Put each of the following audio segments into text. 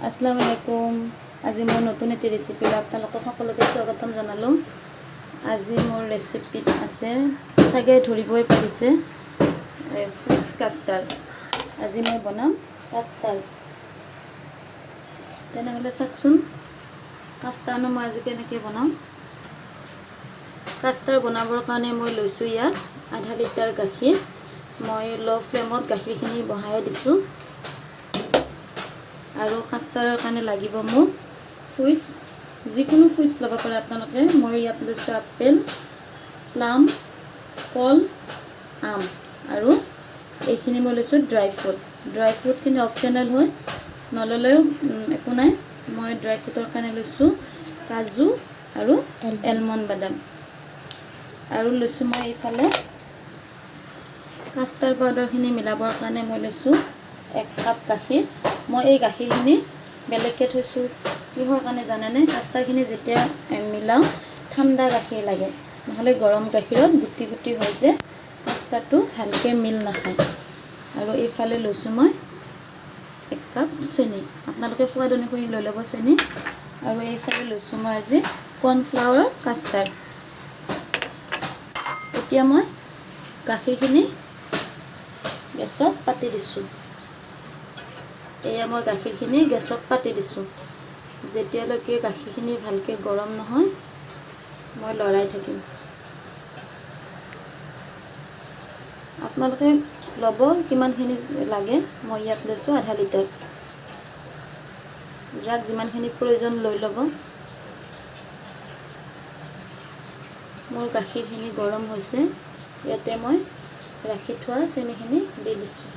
আসসালামু আলাইকুম। আজি মোৰ নতুন এটি ৰেচিপি আপোনালোকক সকলোকে স্বাগতম জনালোঁ। আজি মোৰ ৰেচিপিত আছে চাগে ধৰিবই পাৰিছে ফ্ৰুটছ কাষ্টাৰ্ড। আজি মই বনাম কাষ্টাৰ্ড। তেনেহ'লে চাওকচোন কাষ্টাৰ্ডনো মই আজি কেনেকৈ বনাম। কাষ্টাৰ্ড বনাবৰ কাৰণে মই লৈছোঁ ইয়াত আধা লিটাৰ গাখীৰ। মই ল' ফ্লেমত গাখীৰখিনি বহাই দিছোঁ। আৰু কাষ্টাৰ্ডৰ কাৰণে লাগিব মোক ফ্ৰুটছ, যিকোনো ফ্ৰুটছ ল'ব পাৰে আপোনালোকে। মই ইয়াত লৈছোঁ আপেল, প্লাম, কল, আম আৰু এইখিনি মই লৈছোঁ ড্ৰাই ফ্ৰুট। ড্ৰাই ফ্ৰুটখিনি অপশ্যনেল হয়, নল'লেও একো নাই। মই ড্ৰাই ফ্ৰুটৰ কাৰণে লৈছোঁ কাজু আৰু এলমণ্ড বাদাম। আৰু লৈছোঁ মই এইফালে কাষ্টাৰ্ড পাউডাৰখিনি মিলাবৰ কাৰণে মই লৈছোঁ 1 কাপ গাখীৰ। মই এই গাখীৰখিনি বেলেগকৈ থৈছোঁ কিহৰ কাৰণে জানেনে? কাষ্টাৰ্ডখিনি যেতিয়া মিলাওঁ ঠাণ্ডা গাখীৰ লাগে, নহ'লে গৰম গাখীৰত গুটি গুটি হয় যে কাষ্টাৰ্ডটো ভালকৈ মিল নাখায়। আৰু এইফালে লৈছোঁ মই 1 কাপ চেনি, আপোনালোকে সোৱাদ অনুসৰি লৈ ল'ব চেনি। আৰু এইফালে লৈছোঁ মই আজি কৰ্ণফ্লাৱাৰৰ কাষ্টাৰ্ড। এতিয়া মই গাখীৰখিনি গেছত পাতি দিছোঁ। এয়া মই গাখীৰখিনি গেছত পাতি দিছোঁ। যেতিয়ালৈকে গাখীৰখিনি ভালকৈ গৰম নহয় মই লৰাই থাকিম। আপোনালোকে ল'ব কিমানখিনি লাগে। মই ইয়াত লৈছোঁ আধা লিটাৰ। যাক যিমানখিনি প্ৰয়োজন লৈ ল'ব। মোৰ গাখীৰখিনি গৰম হৈছে, ইয়াতে মই ৰাখি থোৱা চেনিখিনি দি দিছোঁ।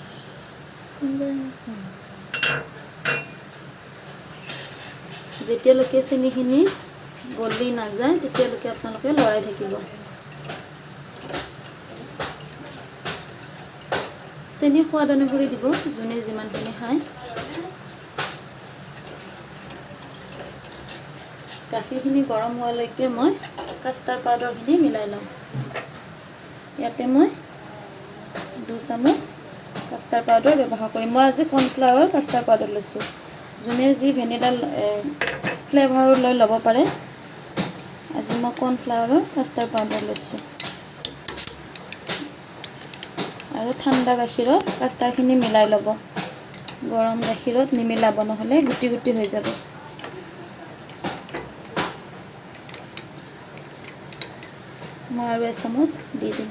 যেতিয়ালৈকে চেনিখিনি গলি নাযায় তেতিয়ালৈকে আপোনালোকে লৰাই থাকিব। চেনি সোৱাদ অনুসৰি দিব, যোনে যিমানখিনি খায়। গাখীৰখিনি গৰম হোৱালৈকে মই কাষ্টাৰ্ড পাউডাৰখিনি মিলাই লওঁ। ইয়াতে মই 2 চামুচ কাষ্টাৰ্ড পাউডাৰ ব্যৱহাৰ কৰিম। মই আজি কৰ্ণফ্লাৱাৰ কাষ্টাৰ্ড পাউডাৰ লৈছোঁ। যোনে যি ভেনিলা ফ্লেভাৰৰ লৈ ল'ব পাৰে। আজি মই কৰ্ণফ্লাৱাৰৰ কাষ্টাৰ্ড পাউডাৰ লৈছোঁ। আৰু ঠাণ্ডা গাখীৰত কাষ্টাৰ্ডখিনি মিলাই ল'ব। গৰম গাখীৰত নিমিলাব, নহ'লে গুটি গুটি হৈ যাব। মই আৰু 1 চামুচ দি দিম।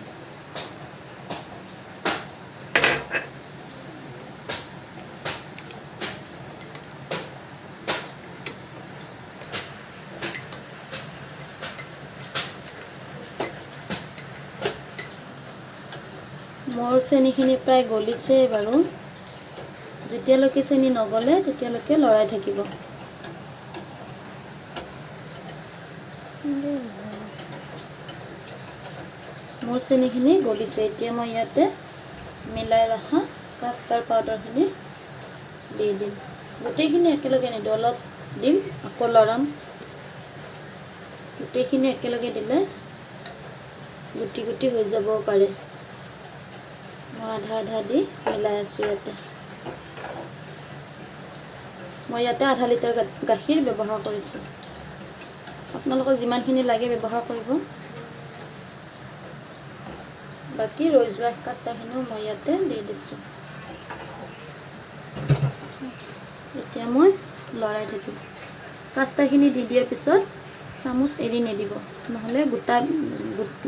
মোৰ চেনিখিনি প্ৰায় গলিছে বাৰু। যেতিয়ালৈকে চেনি নগলে তেতিয়ালৈকে লৰাই থাকিব। মোৰ চেনিখিনি গলিছে। এতিয়া মই ইয়াতে মিলাই ৰখা কাষ্টাৰ্ড পাউডাৰখিনি দি দিম। গোটেইখিনি একেলগে নিদিওঁ, অলপ দিম আকৌ লৰাম। গোটেইখিনি একেলগে দিলে গুটি গুটি হৈ যাবও পাৰে। মই আধা আধা দি মিলাই আছোঁ ইয়াতে। মই ইয়াতে আধা লিটাৰ গাখীৰ ব্যৱহাৰ কৰিছোঁ। আপোনালোকক যিমানখিনি লাগে ব্যৱহাৰ কৰিব। বাকী ৰৈ যোৱা কাষ্টাৰ্ডখিনিও মই ইয়াতে দি দিছোঁ। এতিয়া মই লৰাই থাকিম। কাষ্টাৰ্ডখিনি দি দিয়াৰ পিছত চামুচ এৰি নিদিব, নহ'লে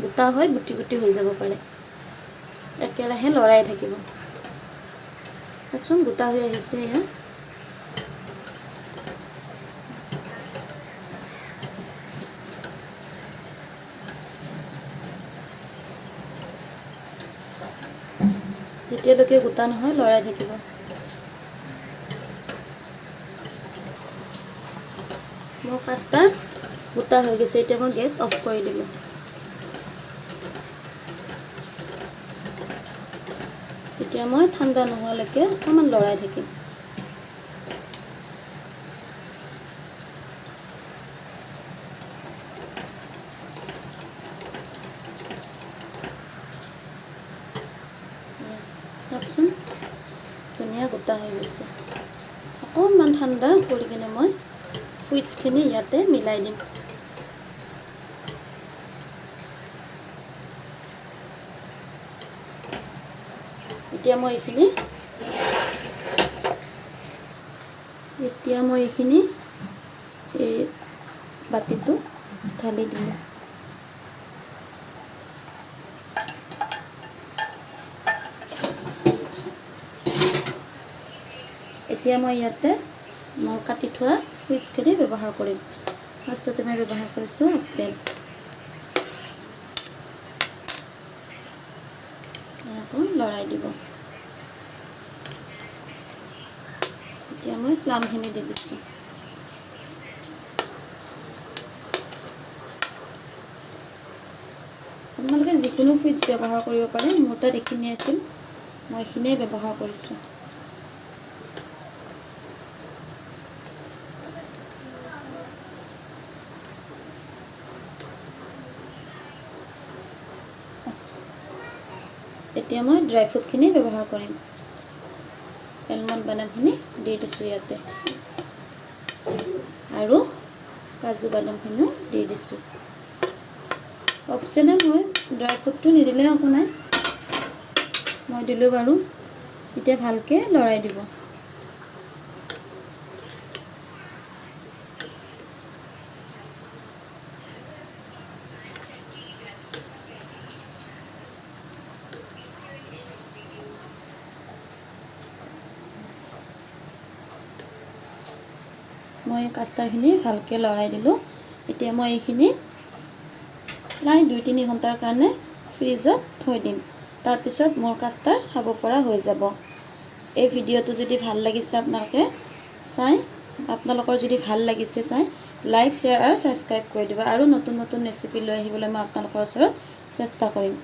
গোটা হৈ গুটি গুটি হৈ যাব পাৰে। একেৰাহে লৰাই থাকিব। চাওকচোন গোটা হৈ আহিছে এয়া। যেতিয়ালৈকে গোটা নহয় লৰাই থাকিব। মোৰ কাষ্টাৰ্ড গোটা হৈ গৈছে। এতিয়া মই গেছ অফ কৰি দিলোঁ। এতিয়া মই ঠাণ্ডা নোহোৱালৈকে অকণমান লৰাই থাকিম। চাওকচোন ধুনীয়া গোটা হৈ গৈছে। অকণমান ঠাণ্ডা কৰি কিনে মই ফ্ৰুইটছখিনি ইয়াতে মিলাই দিম। এতিয়া মই এইখিনি এই বাতিটো ঢালি দিলোঁ। এতিয়া মই ইয়াতে মই কাটি থোৱা ফ্ৰুইটছখিনি ব্যৱহাৰ কৰিম। ফাৰ্ষ্টতে মই ব্যৱহাৰ কৰিছোঁ আপেল। আকৌ লৰাই দিব। এতিয়া মই প্লামখিনি দি দিছোঁ। আপোনালোকে যিকোনো ফ্ৰুইটছ ব্যৱহাৰ কৰিব পাৰে, মোৰ তাত এইখিনি আছিল, মই এইখিনিয়ে ব্যৱহাৰ কৰিছোঁ। এতিয়া মই ড্ৰাই ফ্ৰুটখিনি ব্যৱহাৰ কৰিম। এলমণ্ড বাদামখিনি দি দিছোঁ ইয়াতে, আৰু কাজু বাদামখিনিও দি দিছোঁ। অপশ্যনেল হয়, ড্ৰাই ফ্ৰুটটো নিদিলে একো নাই, মই দিলোঁ বাৰু। এতিয়া ভালকৈ লৰাই দিব। মই কাষ্টাৰ্ডখিনি ভালকৈ লৰাই দিলোঁ। এতিয়া মই এইখিনি প্ৰায় 2-3 ঘণ্টাৰ কাৰণে ফ্ৰিজত থৈ দিম। তাৰপিছত মোৰ কাষ্টাৰ্ড খাব পৰা হৈ যাব। এই ভিডিঅ'টো যদি ভাল লাগিছে আপোনালোকৰ যদি ভাল লাগিছে লাইক, শ্বেয়াৰ আৰু ছাবস্ক্ৰাইব কৰি দিব। আৰু নতুন নতুন ৰেচিপি লৈ আহিবলৈ মই আপোনালোকৰ ওচৰত চেষ্টা কৰিম।